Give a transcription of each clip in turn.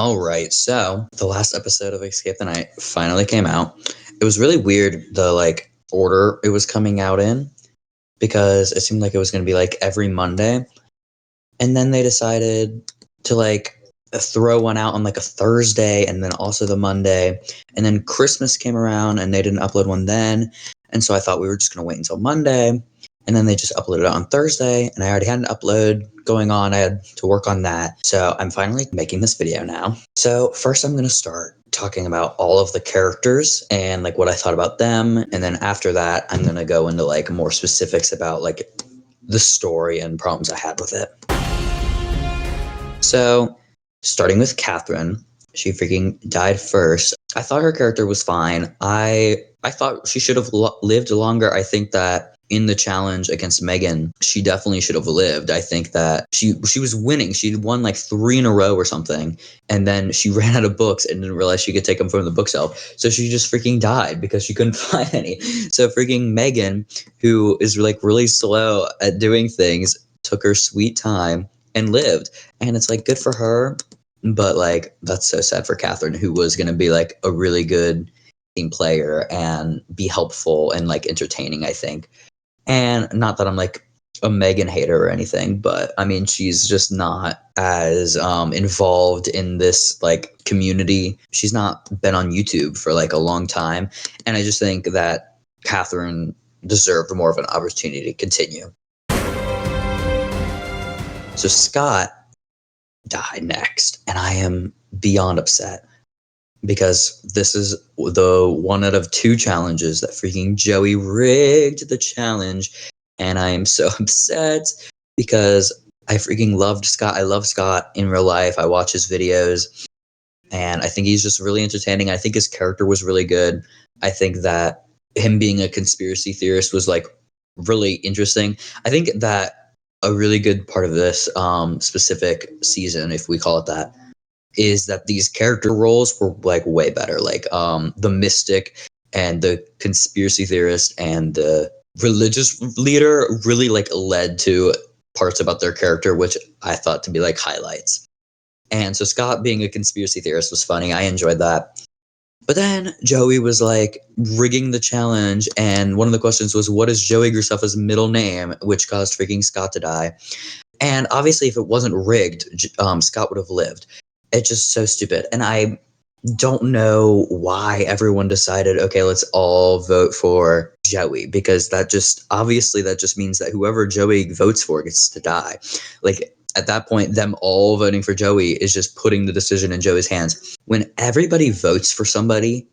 All right, so the last episode of Escape the Night finally came out. It was really weird the order it was coming out in because it seemed like it was going to be like every Monday, and then they decided to throw one out on like a Thursday and then also the Monday, and then Christmas came around and they didn't upload one then, and so I thought we were just going to wait until Monday, and then they just uploaded it on Thursday, and I already had an upload going on. I had to work on that. So I'm finally making this video now. So first I'm going to start talking about all of the characters and what I thought about them. And then after that, I'm going to go into more specifics about the story and problems I had with it. So starting with Katherine, she freaking died first. I thought her character was fine. I thought she should have lived longer. I think that in the challenge against Meghan, she definitely should have lived. I think that she was winning. She won 3 in a row or something, and then she ran out of books and didn't realize she could take them from the bookshelf. So she just freaking died because she couldn't find any. So freaking Meghan, who is really slow at doing things, took her sweet time and lived. And it's good for her, but that's so sad for Katherine, who was going to be a really good team player and be helpful and entertaining, I think. And not that I'm a Meghan hater or anything, but I mean, she's just not as involved in this community. She's not been on YouTube for a long time, and I just think that Katherine deserved more of an opportunity to continue. So Scott died next, and I am beyond upset because this is the one out of 2 challenges that freaking Joey rigged the challenge, and I am so upset because I freaking loved Scott. I love Scott in real life. I watch his videos, and I think he's just really entertaining. I think his character was really good. I think that him being a conspiracy theorist was really interesting. I think that a really good part of this specific season, if we call it that, is that these character roles were way better. The mystic and the conspiracy theorist and the religious leader really led to parts about their character, which I thought to be highlights. And so Scott being a conspiracy theorist was funny. I enjoyed that. But then Joey was rigging the challenge, and one of the questions was, what is Joey Graceffa's middle name, which caused freaking Scott to die. And obviously, if it wasn't rigged, Scott would have lived. It's just so stupid. And I don't know why everyone decided, okay, let's all vote for Joey, because that just means that whoever Joey votes for gets to die. At that point, them all voting for Joey is just putting the decision in Joey's hands. When everybody votes for somebody,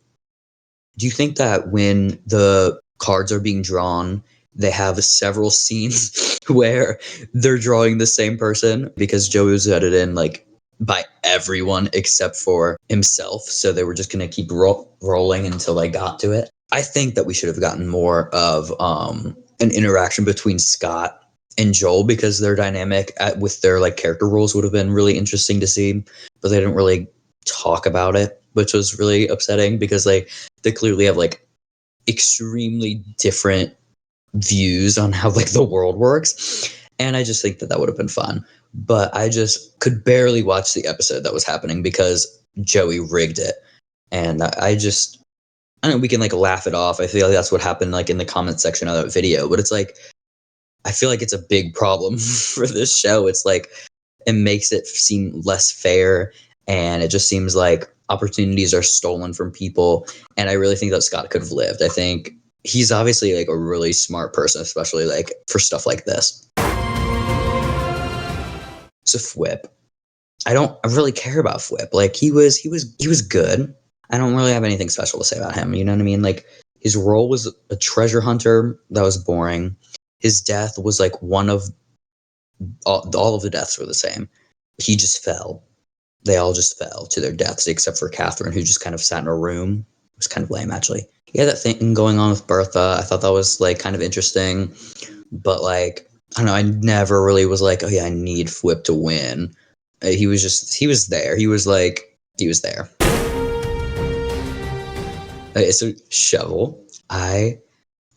do you think that when the cards are being drawn, they have several scenes where they're drawing the same person because Joey was voted in by everyone except for himself, so they were just going to keep rolling until they got to it? I think that we should have gotten more of an interaction between Scott and Joel, because their dynamic with their character roles would have been really interesting to see, but they didn't really talk about it, which was really upsetting because they clearly have extremely different views on how the world works, and I just think that would have been fun. But I just could barely watch the episode that was happening because Joey rigged it, and I don't know, we can laugh it off. I feel like that's what happened in the comment section of that video, but it's I feel like it's a big problem for this show. It's it makes it seem less fair, and it just seems like opportunities are stolen from people, and I really think that Scott could have lived. I think he's obviously a really smart person, especially for stuff like this. So Fwhip, I don't really care about Fwhip. He was good. I don't really have anything special to say about him. You know what I mean? His role was a treasure hunter. That was boring. His death was one of all of the deaths were the same. He just fell. They all just fell to their deaths, except for Katherine, who just kind of sat in a room. It was kind of lame, actually. He had that thing going on with Bertha. I thought that was kind of interesting, but I don't know. I never really was oh yeah, I need Fwhip to win. He was there. He was there. Okay, so Shubble, I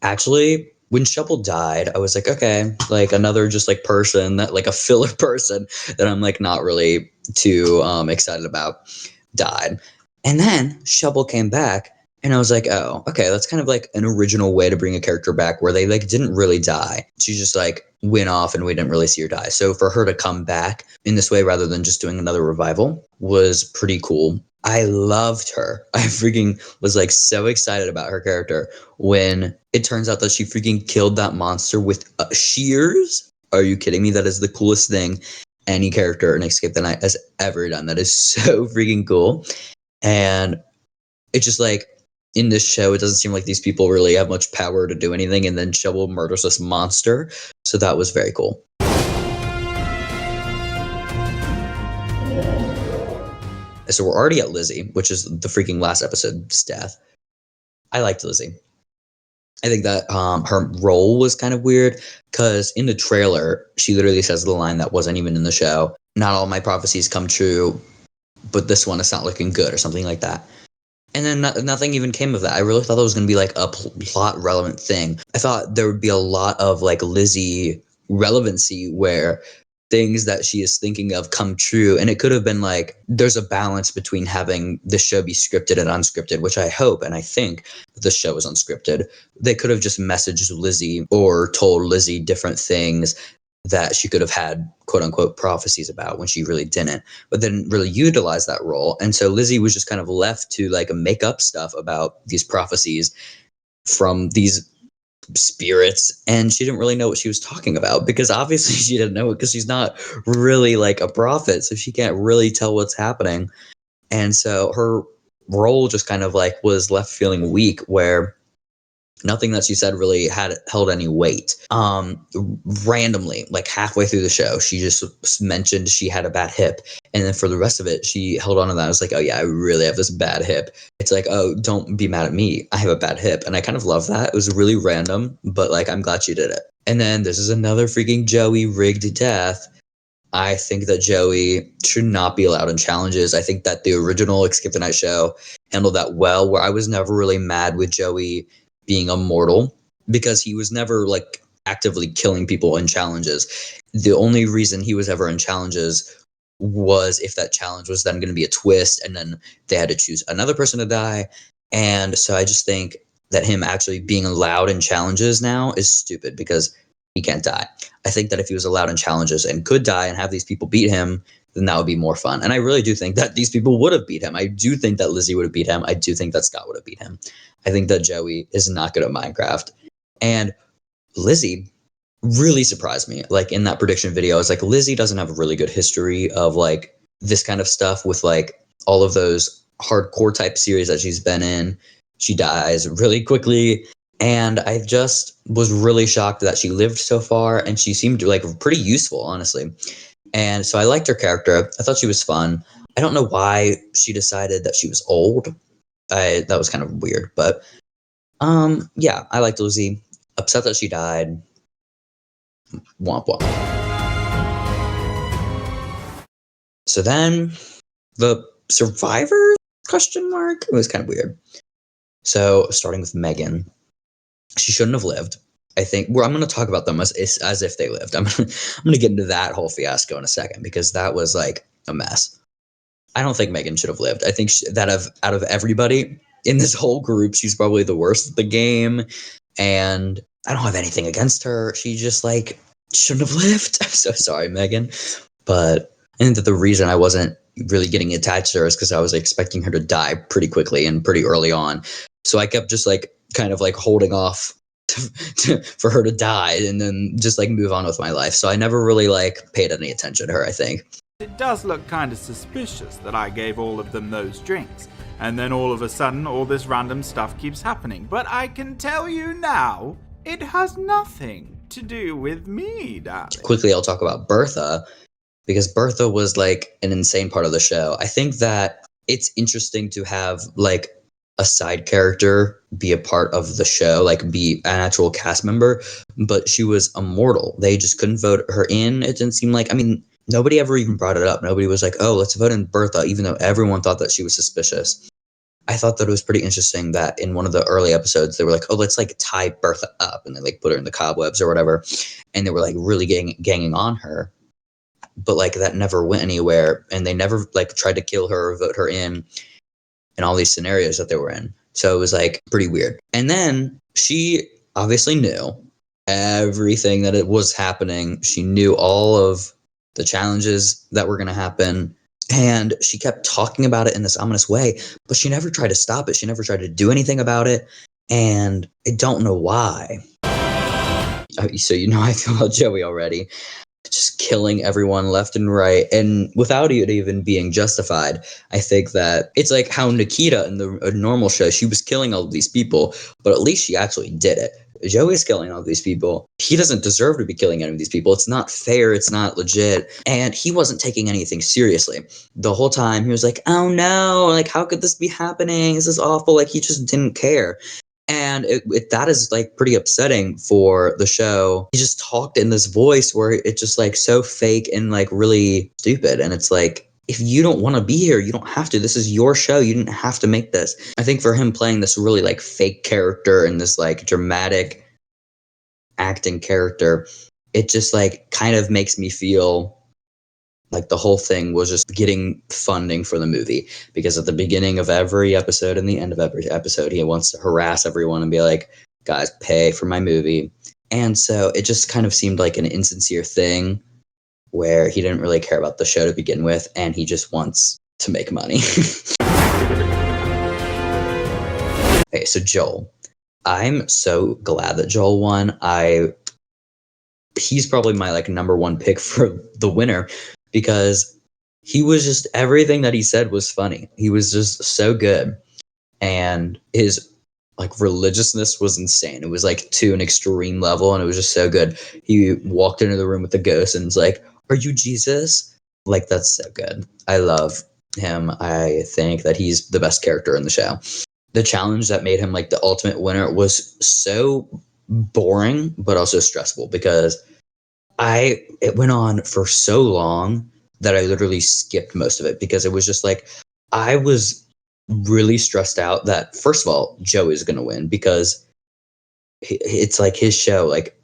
actually, when Shubble died, I was okay, another just person that a filler person that I'm not really too excited about died. And then Shubble came back, and I was like, oh, okay, that's kind of like an original way to bring a character back where they like didn't really die. She just like went off and we didn't really see her die. So for her to come back in this way rather than just doing another revival was pretty cool. I loved her. I freaking was like so excited about her character when it turns out that she freaking killed that monster with shears. Are you kidding me? That is the coolest thing any character in Escape the Night has ever done. That is so freaking cool. And it's just like in this show, it doesn't seem like these people really have much power to do anything. And then Shubble murders this monster. So that was very cool. So we're already at Lizzie, which is the freaking last episode's death. I liked Lizzie. I think that her role was kind of weird because in the trailer, she literally says the line that wasn't even in the show. Not all my prophecies come true, but this one is not looking good or something like that. And then nothing even came of that. I really thought that was going to be like a plot relevant thing. I thought there would be a lot of like Lizzie relevancy where things that she is thinking of come true. And it could have been like, there's a balance between having the show be scripted and unscripted, which I hope and I think that the show is unscripted. They could have just messaged Lizzie or told Lizzie different things that she could have had quote unquote prophecies about when she really didn't, but didn't really utilize that role. And so Lizzie was just kind of left to like make up stuff about these prophecies from these spirits, and she didn't really know what she was talking about because obviously she didn't know it because she's not really like a prophet, so she can't really tell what's happening. And so her role just kind of like was left feeling weak, where nothing that she said really had held any weight. Randomly, like halfway through the show, she just mentioned she had a bad hip. And then for the rest of it, she held on to that. I was like, oh yeah, I really have this bad hip. It's like, oh, don't be mad at me. I have a bad hip. And I kind of love that. It was really random, but like, I'm glad she did it. And then this is another freaking Joey rigged death. I think that Joey should not be allowed in challenges. I think that the original Skip the Night show handled that well, where I was never really mad with Joey being immortal because he was never like actively killing people in challenges. The only reason he was ever in challenges was if that challenge was then going to be a twist and then they had to choose another person to die. And so I just think that him actually being allowed in challenges now is stupid because he can't die. I think that if he was allowed in challenges and could die and have these people beat him, then that would be more fun. And I really do think that these people would have beat him. I do think that Lizzie would have beat him. I do think that Scott would have beat him. I think that Joey is not good at Minecraft. And Lizzie really surprised me. Like in that prediction video, I was like, Lizzie doesn't have a really good history of like this kind of stuff with like all of those hardcore type series that she's been in. She dies really quickly. And I just was really shocked that she lived so far, and she seemed like pretty useful, honestly. And so I liked her character. I thought she was fun. I don't know why she decided that she was old. That was kind of weird, but yeah, I liked Lizzie. Upset that she died. Womp womp. So then the survivor question mark? It was kind of weird. So starting with Meghan. She shouldn't have lived. I think I'm going to talk about them as if they lived. I'm going to get into that whole fiasco in a second because that was like a mess. I don't think Meghan should have lived. I think that out of everybody in this whole group, she's probably the worst at the game. And I don't have anything against her. She just like shouldn't have lived. I'm so sorry, Meghan. But I think that the reason I wasn't really getting attached to her is because I was expecting her to die pretty quickly and pretty early on. So I kept just like kind of like holding off for her to die and then just like move on with my life. So I never really like paid any attention to her, I think. It does look kind of suspicious that I gave all of them those drinks, and then all of a sudden all this random stuff keeps happening. But I can tell you now, it has nothing to do with me, darling. Quickly, I'll talk about Bertha, because Bertha was like an insane part of the show. I think that it's interesting to have like a side character be a part of the show, like be an actual cast member, but she was immortal. They just couldn't vote her in. It didn't seem like, I mean, nobody ever even brought it up. Nobody was like, oh, let's vote in Bertha, even though everyone thought that she was suspicious. I thought that it was pretty interesting that in one of the early episodes, they were like, oh, let's like tie Bertha up, and they like put her in the cobwebs or whatever. And they were like really ganging on her. but like that never went anywhere, and they never like tried to kill her or vote her in all these scenarios that they were in. So it was like pretty weird. And then she obviously knew everything that it was happening. She knew all of the challenges that were going to happen. And she kept talking about it in this ominous way, but she never tried to stop it. She never tried to do anything about it. And I don't know why. So you know how I feel about Joey already. Just killing everyone left and right, and without it even being justified. I think that it's like how Nikita in the normal show, she was killing all of these people, but at least she actually did it. Joey's killing all of these people. He doesn't deserve to be killing any of these people. It's not fair. It's not legit. And he wasn't taking anything seriously. The whole time he was like, oh no, like how could this be happening? This is awful. Like he just didn't care. And that is like pretty upsetting for the show. He just talked in this voice where it's just like so fake and like really stupid. And it's like, if you don't want to be here, you don't have to. This is your show. You didn't have to make this. I think for him playing this really like fake character and this like dramatic acting character, it just like kind of makes me feel like the whole thing was just getting funding for the movie, because at the beginning of every episode and the end of every episode, he wants to harass everyone and be like, guys, pay for my movie. And so it just kind of seemed like an insincere thing where he didn't really care about the show to begin with, and he just wants to make money. Okay, so Joel. I'm so glad that Joel won. He's probably my like number one pick for the winner, because he was just, everything that he said was funny. He was just so good. And his like religiousness was insane. It was like to an extreme level, and it was just so good. He walked into the room with the ghost and was like, are you Jesus? Like, that's so good. I love him. I think that he's the best character in the show. The challenge that made him like the ultimate winner was so boring, but also stressful, because it went on for so long that I literally skipped most of it, because it was just like, I was really stressed out that, first of all, Joey's going to win, because it's like his show, like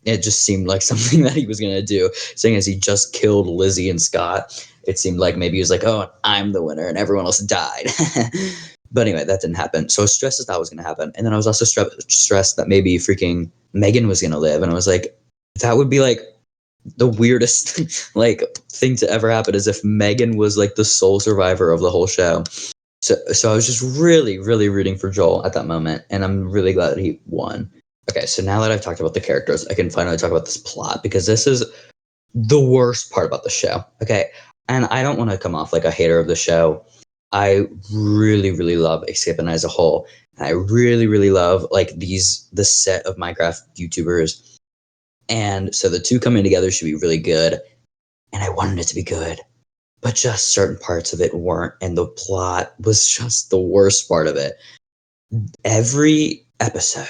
it just seemed like something that he was going to do, seeing as he just killed Lizzie and Scott. It seemed like maybe he was like, oh, I'm the winner and everyone else died. But anyway, that didn't happen. So I was stressed that was going to happen. And then I was also stressed that maybe freaking Meghan was going to live. And I was like, that would be like the weirdest like thing to ever happen, is if Meghan was like the sole survivor of the whole show. So I was just really, really rooting for Joel at that moment, and I'm really glad that he won. Okay, so now that I've talked about the characters, I can finally talk about this plot, because this is the worst part about the show. Okay, and I don't want to come off like a hater of the show. I really, really love Escape the Night as a whole. And I really, really love like the set of Minecraft YouTubers. And so the two coming together should be really good. And I wanted it to be good, but just certain parts of it weren't. And the plot was just the worst part of it. Every episode,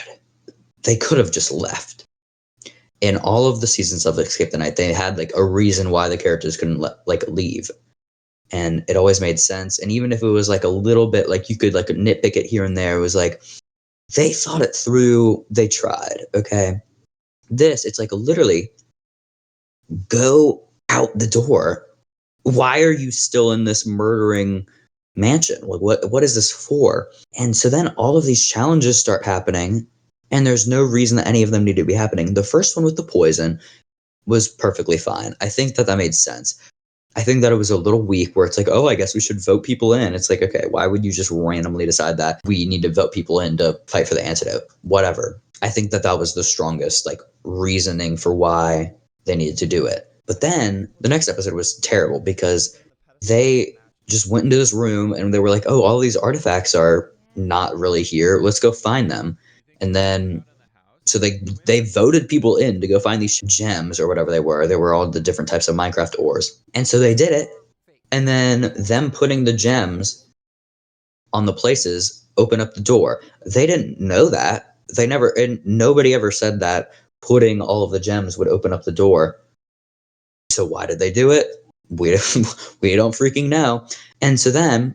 they could have just left. In all of the seasons of Escape the Night, they had like a reason why the characters couldn't leave. And it always made sense. And even if it was like a little bit, like you could like nitpick it here and there, it was like, they thought it through. They tried. Okay. It's like literally go out the door. Why are you still in this murdering mansion? Like, what is this for? And so then all of these challenges start happening, and there's no reason that any of them need to be happening. The first one with the poison was perfectly fine. I think that made sense. I think that it was a little weak, where it's like, oh, I guess we should vote people in. It's like, okay, why would you just randomly decide that we need to vote people in to fight for the antidote? Whatever. I think that was the strongest like reasoning for why they needed to do it. But then the next episode was terrible, because they just went into this room and they were like, oh, all these artifacts are not really here. Let's go find them. And then so they voted people in to go find these gems or whatever they were. They were all the different types of Minecraft ores. And so they did it. And then them putting the gems on the places open up the door. They didn't know that. Nobody ever said that putting all of the gems would open up the door. So why did they do it? We don't freaking know. And so then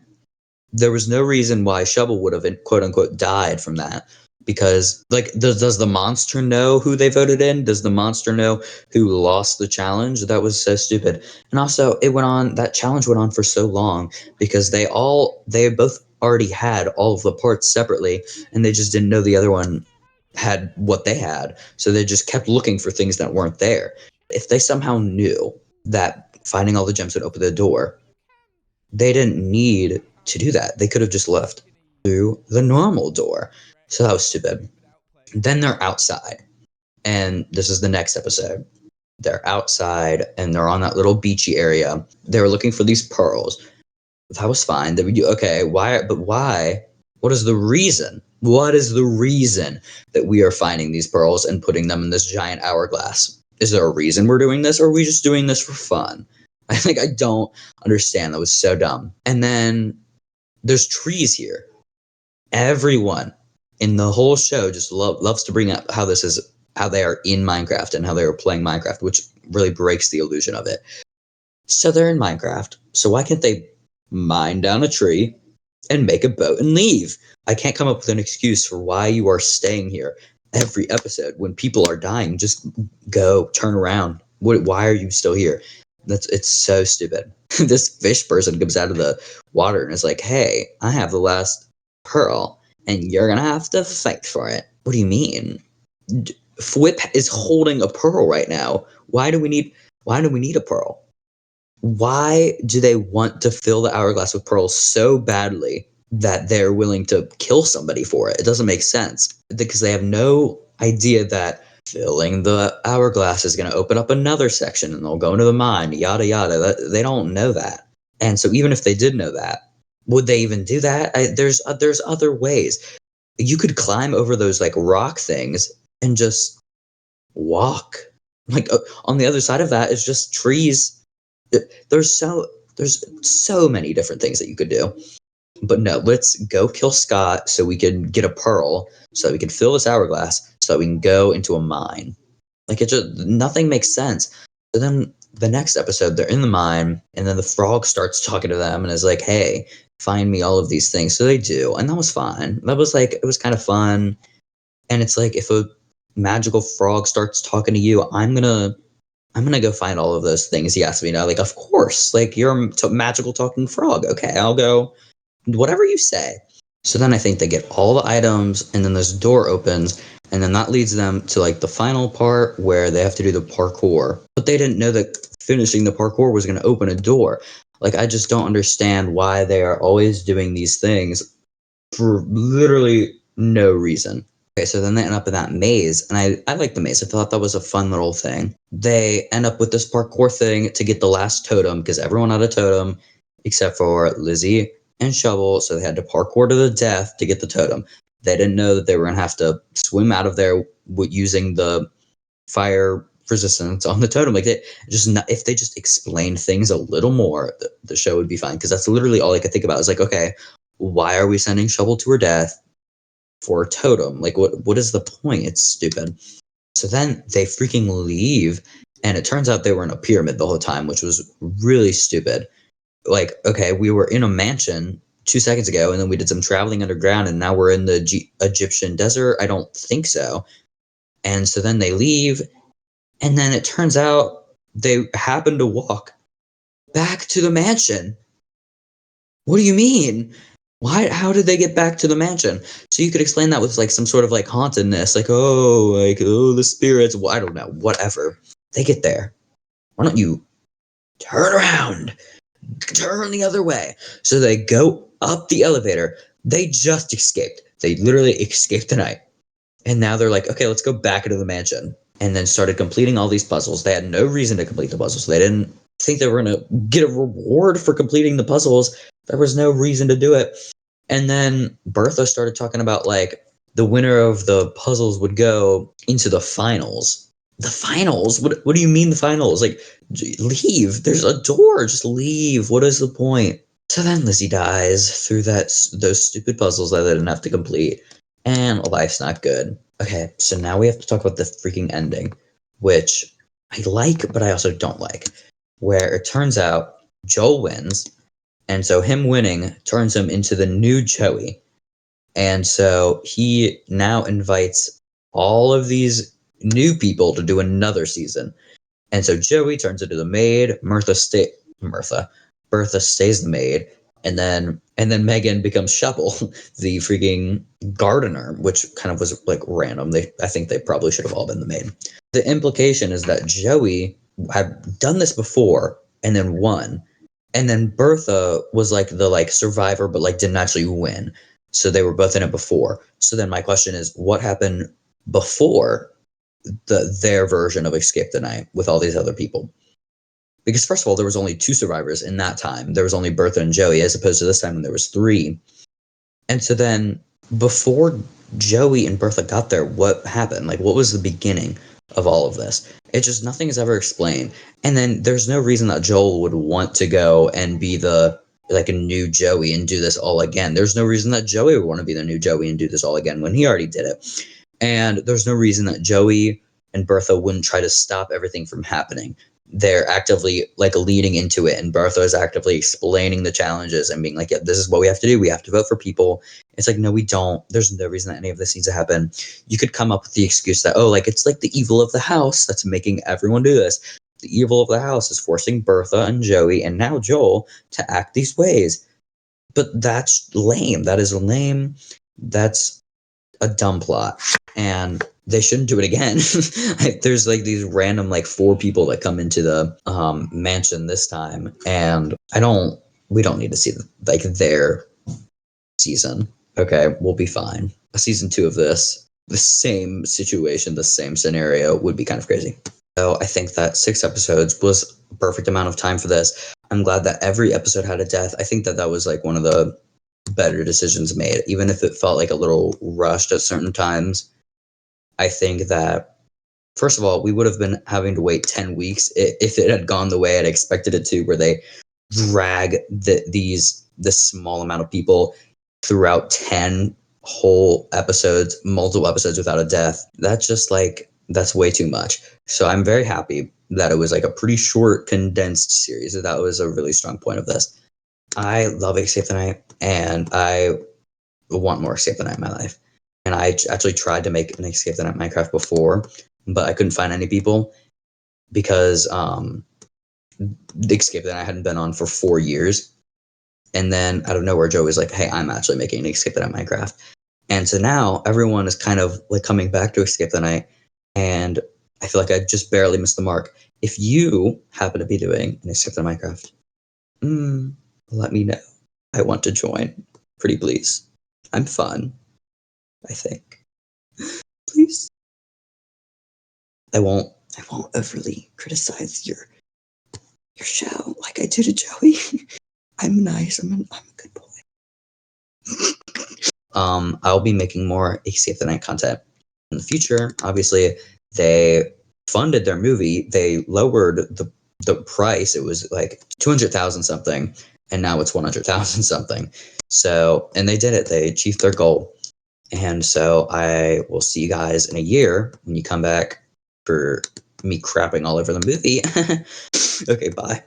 there was no reason why Shubble would have, quote unquote, died from that. because, like, does the monster know who they voted in? Does the monster know who lost the challenge? That was so stupid. And also, that challenge went on for so long because they both already had all of the parts separately, and they just didn't know the other one had what they had. So they just kept looking for things that weren't there. If they somehow knew that finding all the gems would open the door, they didn't need to do that. They could have just left through the normal door. So that was stupid. Then they're outside. And this is the next episode. They're outside and they're on that little beachy area. They were looking for these pearls. That was fine. They would do okay. Why? But why? What is the reason? What is the reason that we are finding these pearls and putting them in this giant hourglass? Is there a reason we're doing this, or are we just doing this for fun? I don't understand. That was so dumb. And then there's trees here. Everyone in the whole show just loves to bring up how they are in Minecraft and how they are playing Minecraft, which really breaks the illusion of it. So they're in Minecraft. So why can't they mine down a tree and make a boat and leave? I can't come up with an excuse for why you are staying here every episode when people are dying. Just go, turn around. Why are you still here? It's so stupid. This fish person comes out of the water and is like, "Hey, I have the last pearl, and you're gonna have to fight for it." What do you mean? Fwhip is holding a pearl right now. Why do we need a pearl? Why do they want to fill the hourglass with pearls so badly that they're willing to kill somebody for it? It doesn't make sense because they have no idea that filling the hourglass is going to open up another section and they'll go into the mine, yada yada. They don't know that. And so even if they did know that, would they even do that? There's other ways. You could climb over those like rock things and just walk. Like on the other side of that is just trees. There's so many different things that you could do. But no, let's go kill Scott so we can get a pearl, so that we can fill this hourglass, so that we can go into a mine. Like it just nothing makes sense. But then the next episode, they're in the mine, and then the frog starts talking to them and is like, "Hey, find me all of these things." So they do, and that was fine. That was like it was kind of fun. And it's like if a magical frog starts talking to you, I'm gonna go find all of those things he asked me to. Like, of course, like you're a magical talking frog. Okay, I'll go. Whatever you say. So then I think they get all the items, and then this door opens, and then that leads them to like the final part where they have to do the parkour. But they didn't know that finishing the parkour was going to open a door. Like, I just don't understand why they are always doing these things for literally no reason. Okay, so then they end up in that maze, and I like the maze. I thought that was a fun little thing. They end up with this parkour thing to get the last totem, because everyone had a totem except for Lizzie and Shubble, so they had to parkour to the death to get the totem. They didn't know that they were going to have to swim out of there using the fire resistance on the totem. Like, if they just explained things a little more, the show would be fine, because that's literally all I could think about. Is like, okay, why are we sending Shubble to her death for a totem? Like, what is the point? It's stupid. So then they freaking leave, and it turns out they were in a pyramid the whole time, which was really stupid. Like, okay, we were in a mansion 2 seconds ago, and then we did some traveling underground, and now we're in the Egyptian desert. I don't think so. And so then they leave, and then it turns out they happen to walk back to the mansion. What do you mean? Why? How did they get back to the mansion? So you could explain that with like some sort of like hauntedness, like the spirits. Well, I don't know, whatever. They get there. Why don't you turn around? Turn the other way. So they go up the elevator. They just escaped. They literally escaped the night. And now they're like, okay, let's go back into the mansion. And then started completing all these puzzles. They had no reason to complete the puzzles. They didn't think they were going to get a reward for completing the puzzles. There was no reason to do it. And then Bertha started talking about like the winner of the puzzles would go into the finals. The finals? What do you mean the finals? Like, leave. There's a door. Just leave. What is the point? So then Lizzie dies through those stupid puzzles that they didn't have to complete. And life's not good. Okay, so now we have to talk about the freaking ending, which I like, but I also don't like. Where it turns out Joel wins, and so him winning turns him into the new Joey. And so he now invites all of these new people to do another season. And so Joey turns into the maid, Bertha stays the maid, and then Meghan becomes Shubble, the freaking gardener, which kind of was like random. I think they probably should have all been the maid. The implication is that Joey had done this before and then won. And then Bertha was like the like survivor, but like didn't actually win. So they were both in it before. So then my question is, what happened before their version of Escape the Night with all these other people? Because first of all, there was only 2 survivors in that time. There was only Bertha and Joey, as opposed to this time when there was 3. And so then before Joey and Bertha got there, what happened? Like, what was the beginning of all of this? It's just nothing is ever explained. And then there's no reason that Joel would want to go and be the like a new Joey and do this all again. There's no reason that Joey would want to be the new Joey and do this all again when he already did it. And there's no reason that Joey and Bertha wouldn't try to stop everything from happening. They're actively like leading into it, and Bertha is actively explaining the challenges and being like, yeah, this is what we have to do. We have to vote for people. It's like, no, we don't. There's no reason that any of this needs to happen. You could come up with the excuse that, oh, like it's like the evil of the house that's making everyone do this. The evil of the house is forcing Bertha and Joey and now Joel to act these ways. But that's lame. That is lame. That's a dumb plot, and they shouldn't do it again. There's like these random like 4 people that come into the mansion this time, and we don't need to see like their season. Okay, we'll be fine. A season 2 of this, the same situation, the same scenario would be kind of crazy. So I think that 6 episodes was a perfect amount of time for this. I'm glad that every episode had a death. I think that was like one of the better decisions made, even if it felt like a little rushed at certain times. I think that, first of all, we would have been having to wait 10 weeks if it had gone the way I'd expected it to, where they drag this small amount of people throughout 10 whole episodes, multiple episodes without a death. That's way too much. So I'm very happy that it was like a pretty short, condensed series. That was a really strong point of this. I love Escape the Night, and I want more Escape the Night in my life. And I actually tried to make an Escape the Night Minecraft before, but I couldn't find any people because the Escape the Night hadn't been on for 4 years. And then out of nowhere, Joe was like, hey, I'm actually making an Escape the Night Minecraft. And so now everyone is kind of like coming back to Escape the Night, and I feel like I just barely missed the mark. If you happen to be doing an Escape the Night Minecraft, let me know. I want to join. Pretty please. I'm fun, I think. Please. I won't overly criticize your show like I do to Joey. I'm nice. I'm a good boy. I'll be making more Escape the Night content in the future. Obviously, they funded their movie. They lowered the price. It was like 200,000 something, and now it's 100,000 something. So, and they did it. They achieved their goal. And so I will see you guys in a year when you come back for me crapping all over the movie. Okay, bye.